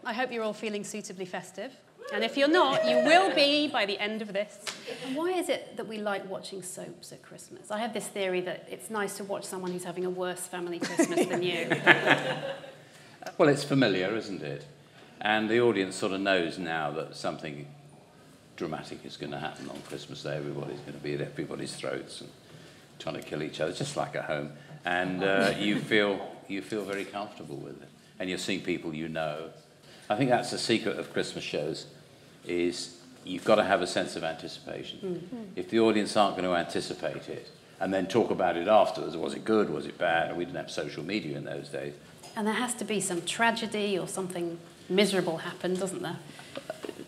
I hope you're all feeling suitably festive. And if you're not, you will be by the end of this. And why is it that we like watching soaps at Christmas? I have this theory that it's nice to watch someone who's having a worse family Christmas than you. Well, it's familiar, isn't it? And the audience sort of knows now that something dramatic is going to happen on Christmas Day. Everybody's going to be at everybody's throats and trying to kill each other, just like at home. And you feel very comfortable with it. And you're seeing people you know. I think that's the secret of Christmas shows, is you've got to have a sense of anticipation. Mm-hmm. If the audience aren't going to anticipate it and then talk about it afterwards, was it good, was it bad? We didn't have social media in those days. And there has to be some tragedy or something miserable happen, doesn't there?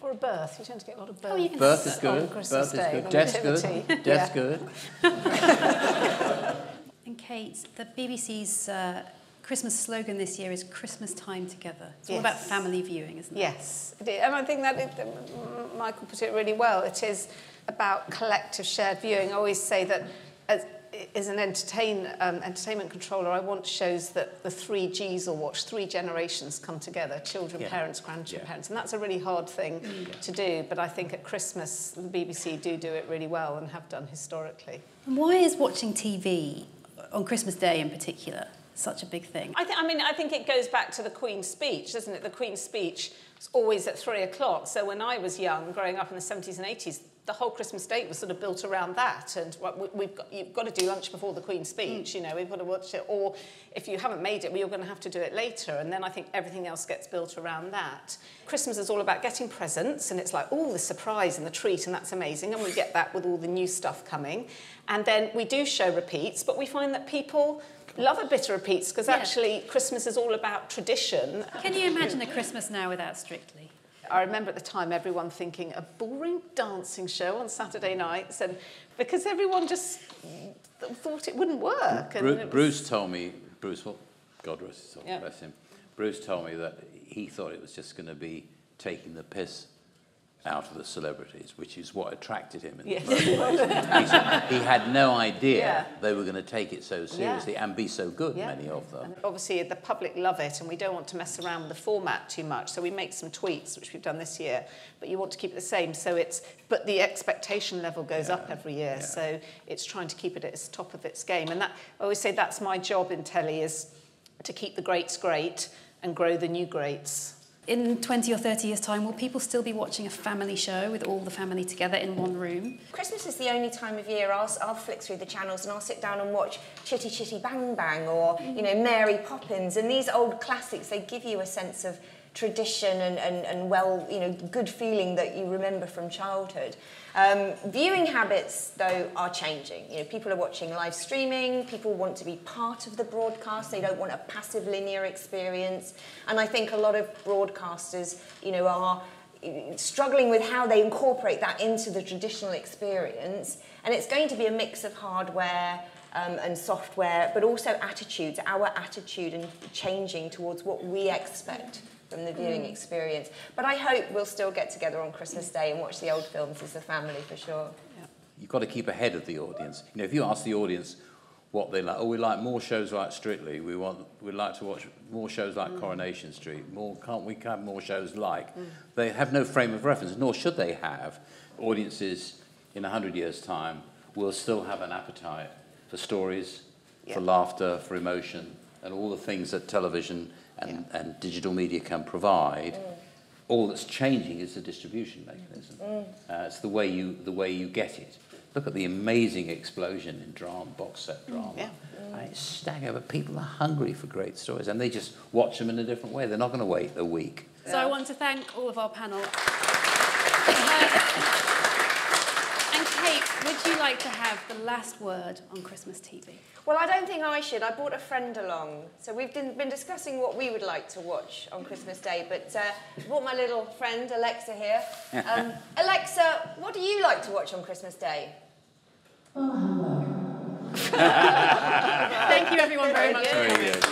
Or a birth. You tend to get a lot of births. Oh, birth is good. Birth is good. Death's good. Death's good. And Kate, the BBC's Christmas slogan this year is Christmas time together. It's all about family viewing, isn't it? Yes, it is. And I think that Michael put it really well. It is about collective shared viewing. I always say that as an entertainment controller, I want shows that the 3 Gs will watch, 3 generations come together, children, parents, grandparents, and that's a really hard thing to do, but I think at Christmas the BBC do it really well and have done historically. And why is watching TV, on Christmas Day in particular, such a big thing? I think it goes back to the Queen's speech, doesn't it? The Queen's speech was always at 3 o'clock, so when I was young, growing up in the 70s and 80s, the whole Christmas day was sort of built around that, and you've got to do lunch before the Queen's speech, you know, we've got to watch it, or if you haven't made it, well, you're going to have to do it later, and then I think everything else gets built around that. Christmas is all about getting presents, and it's like, oh, the surprise and the treat, and that's amazing, and we get that with all the new stuff coming, and then we do show repeats, but we find that people love a bit of repeats, because actually Christmas is all about tradition. Can you imagine a Christmas now without Strictly? I remember at the time everyone thinking a boring dancing show on Saturday nights, and because everyone just thought it wouldn't work. And Bruce told me, well, God rest his soul, bless him. Bruce told me that he thought it was just going to be taking the piss out of the celebrities, which is what attracted him in the first place. He had no idea they were going to take it so seriously and be so good, many of them. And obviously, the public love it, and we don't want to mess around with the format too much, so we make some tweaks, which we've done this year, but you want to keep it the same, so but the expectation level goes up every year, so it's trying to keep it at its top of its game, and that, I always say that's my job in telly, is to keep the greats great and grow the new greats. In 20 or 30 years' time, will people still be watching a family show with all the family together in one room? Christmas is the only time of year I'll flick through the channels and I'll sit down and watch Chitty Chitty Bang Bang or, you know, Mary Poppins. And these old classics, they give you a sense of tradition and well, you know, good feeling that you remember from childhood. Viewing habits, though, are changing. You know, people are watching live streaming, people want to be part of the broadcast, they don't want a passive linear experience, and I think a lot of broadcasters, you know, are struggling with how they incorporate that into the traditional experience, and it's going to be a mix of hardware and software, but also attitudes, our attitude and changing towards what we expect from the viewing experience. But I hope we'll still get together on Christmas Day and watch the old films as a family, for sure. Yeah. You've got to keep ahead of the audience. You know, if you ask the audience what they like, we like more shows like Strictly, we'd like to watch more shows like Coronation Street, can't we have more shows like? They have no frame of reference, nor should they have. Audiences in 100 years' time will still have an appetite for stories, for laughter, for emotion, and all the things that television and digital media can provide. All that's changing is the distribution mechanism. It's the way you get it. Look at the amazing explosion in drama, box set drama. It's staggering, but people are hungry for great stories, and they just watch them in a different way. They're not going to wait a week. So I want to thank all of our panel. And Kate, would you like to have the last word on Christmas TV? Well, I don't think I should. I brought a friend along. So we've been discussing what we would like to watch on Christmas Day, but I brought my little friend, Alexa, here. Alexa, what do you like to watch on Christmas Day? Thank you, everyone, very much. Very good.